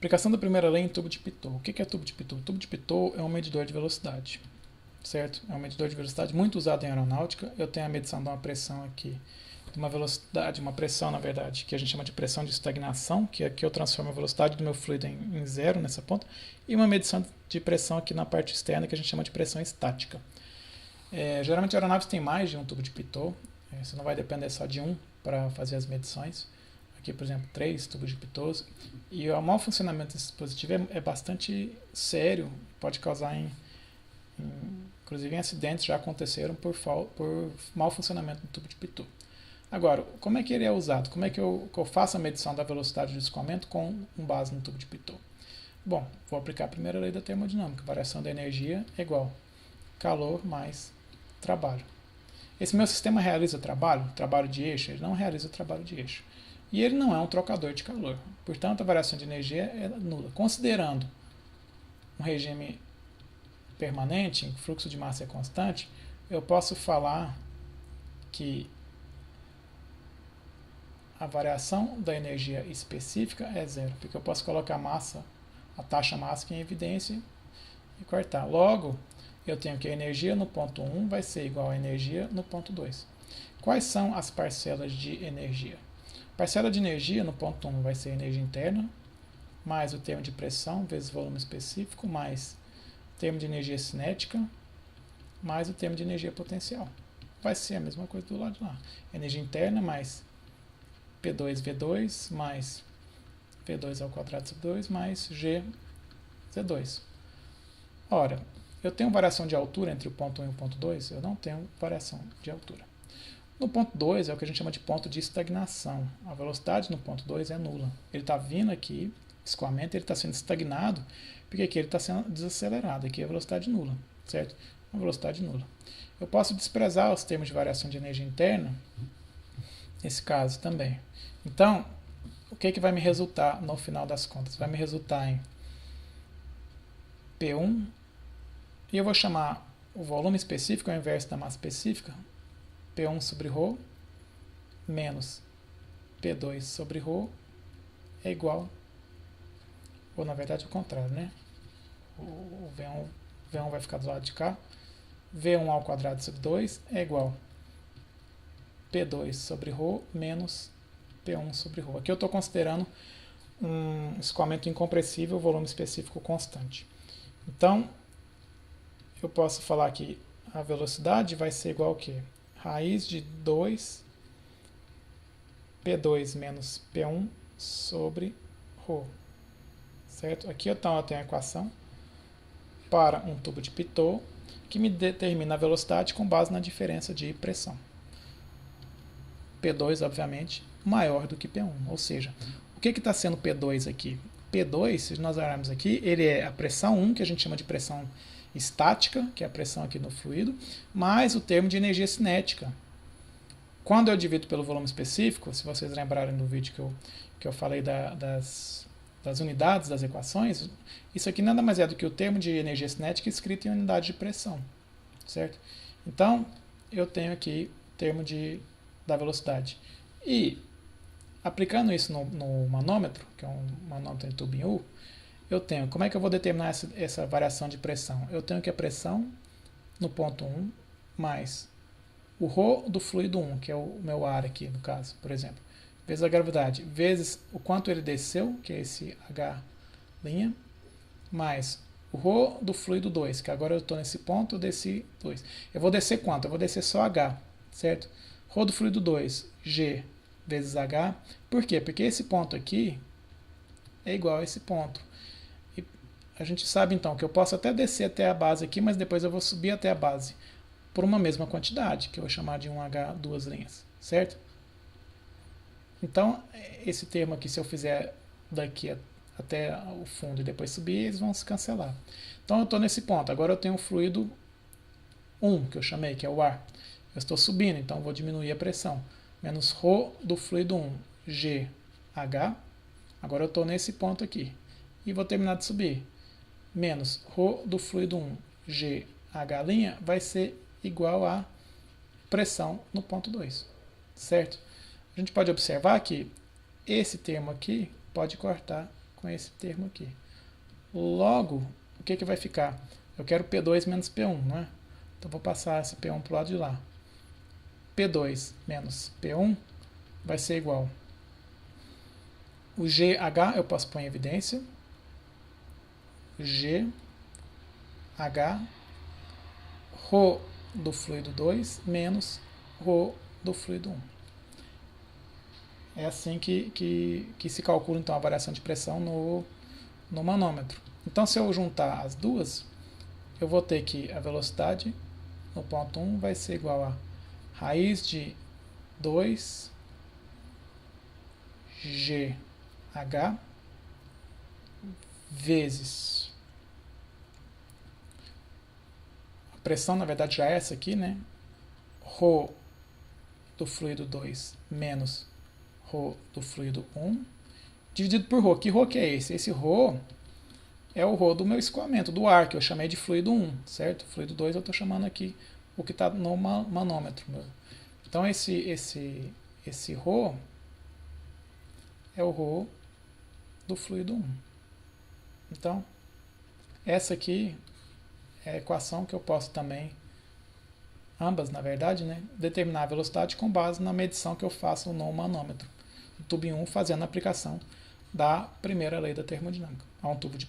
Aplicação da primeira lei em tubo de Pitot. O que é tubo de Pitot? O tubo de Pitot é um medidor de velocidade, certo? É um medidor de velocidade muito usado em aeronáutica. Eu tenho a medição de uma pressão aqui, de uma velocidade, uma pressão, na verdade, que a gente chama de pressão de estagnação, que aqui eu transformo a velocidade do meu fluido em zero nessa ponta, e uma medição de pressão aqui na parte externa, que a gente chama de pressão estática. Geralmente aeronaves tem mais de um tubo de Pitot, você não vai depender só de um para fazer as medições. Aqui, por exemplo, 3 tubos de Pitot. E o mau funcionamento desse dispositivo é bastante sério, pode causar, inclusive, acidentes já aconteceram por mau funcionamento do tubo de Pitot. Agora, como é que ele é usado? Como é que eu faço a medição da velocidade de escoamento com base no tubo de Pitot? Bom, vou aplicar a primeira lei da termodinâmica. Variação da energia é igual calor mais trabalho. Esse meu sistema realiza trabalho de eixo? Ele não realiza trabalho de eixo. E ele não é um trocador de calor. Portanto, a variação de energia é nula. Considerando um regime permanente, em que o fluxo de massa é constante, eu posso falar que a variação da energia específica é zero, porque eu posso colocar a taxa máxima em evidência e cortar. Logo, eu tenho que a energia no ponto 1 vai ser igual à energia no ponto 2. Quais são as parcelas de energia? Parcela de energia no ponto 1 vai ser a energia interna, mais o termo de pressão vezes volume específico, mais o termo de energia cinética, mais o termo de energia potencial. Vai ser a mesma coisa do lado de lá. Energia interna mais P2V2 mais V2 ao quadrado sobre 2 mais GZ2. Ora, eu tenho variação de altura entre o ponto 1 e o ponto 2? Eu não tenho variação de altura. No ponto 2 é o que a gente chama de ponto de estagnação. A velocidade no ponto 2 é nula. Ele está vindo aqui, escoamento, ele está sendo estagnado, porque aqui ele está sendo desacelerado. Aqui é a velocidade nula, certo? Uma velocidade nula. Eu posso desprezar os termos de variação de energia interna, nesse caso também. Então, o que vai me resultar no final das contas? Vai me resultar em P1, e eu vou chamar o volume específico ao inverso da massa específica, P1 sobre ρ menos P2 sobre ρ é igual, ou na verdade o contrário, né? O V1 vai ficar do lado de cá, V1 ao quadrado sobre 2 é igual P2 sobre ρ menos P1 sobre ρ. Aqui eu estou considerando um escoamento incompressível, volume específico constante. Então, eu posso falar que a velocidade vai ser igual ao quê? Raiz de 2 P2 menos P1 sobre ρ. Certo? Aqui eu tenho a equação para um tubo de Pitot que me determina a velocidade com base na diferença de pressão. P2, obviamente, maior do que P1. Ou seja, o que está sendo P2 aqui? P2, se nós olharmos aqui, ele é a pressão 1, que a gente chama de pressão estática, que é a pressão aqui no fluido, mais o termo de energia cinética. Quando eu divido pelo volume específico, se vocês lembrarem do vídeo que eu falei das unidades das equações, isso aqui nada mais é do que o termo de energia cinética escrito em unidade de pressão, certo? Então, eu tenho aqui o termo da velocidade. E, aplicando isso no manômetro, que é um manômetro em tubo em U, eu tenho, como é que eu vou determinar essa variação de pressão? Eu tenho que a pressão no ponto 1 mais o ρ do fluido 1, que é o meu ar aqui, no caso, por exemplo, vezes a gravidade, vezes o quanto ele desceu, que é esse H', mais o ρ do fluido 2, que agora eu estou nesse ponto, eu desci 2. Eu vou descer quanto? Eu vou descer só H, certo? ρ do fluido 2, G vezes H. Por quê? Porque esse ponto aqui é igual a esse ponto. E a gente sabe então que eu posso até descer até a base aqui, mas depois eu vou subir até a base por uma mesma quantidade, que eu vou chamar de 1H duas linhas, certo? Então, esse termo aqui, se eu fizer daqui até o fundo e depois subir, eles vão se cancelar. Então, eu estou nesse ponto. Agora eu tenho o fluido 1, que eu chamei, que é o ar. Eu estou subindo, então eu vou diminuir a pressão. Menos ρ do fluido 1, GH. Agora eu estou nesse ponto aqui. E vou terminar de subir. Menos ρ do fluido 1, GH', vai ser igual a pressão no ponto 2. Certo? A gente pode observar que esse termo aqui pode cortar com esse termo aqui. Logo, o que vai ficar? Eu quero P2 menos P1, não é? Então, vou passar essa P1 para o lado de lá. P2 menos P1 vai ser igual. O GH eu posso pôr em evidência. GH ρ do fluido 2 menos ρ do fluido 1. É assim que se calcula então a variação de pressão no manômetro. Então, se eu juntar as duas, eu vou ter que a velocidade no ponto 1 vai ser igual a raiz de 2 GH vezes a pressão, na verdade, já é essa aqui, né? ρ do fluido 2 menos ρ do fluido 1 dividido por ρ. Que ρ que é esse? Esse ρ é o ρ do meu escoamento, do ar, que eu chamei de fluido 1, certo? Fluido 2 eu estou chamando aqui o que está no manômetro. Então, esse ρ é o ρ do fluido 1. Então, essa aqui é a equação que eu posso também, ambas na verdade, né, determinar a velocidade com base na medição que eu faço no manômetro. No tubo 1, fazendo a aplicação da primeira lei da termodinâmica a um tubo de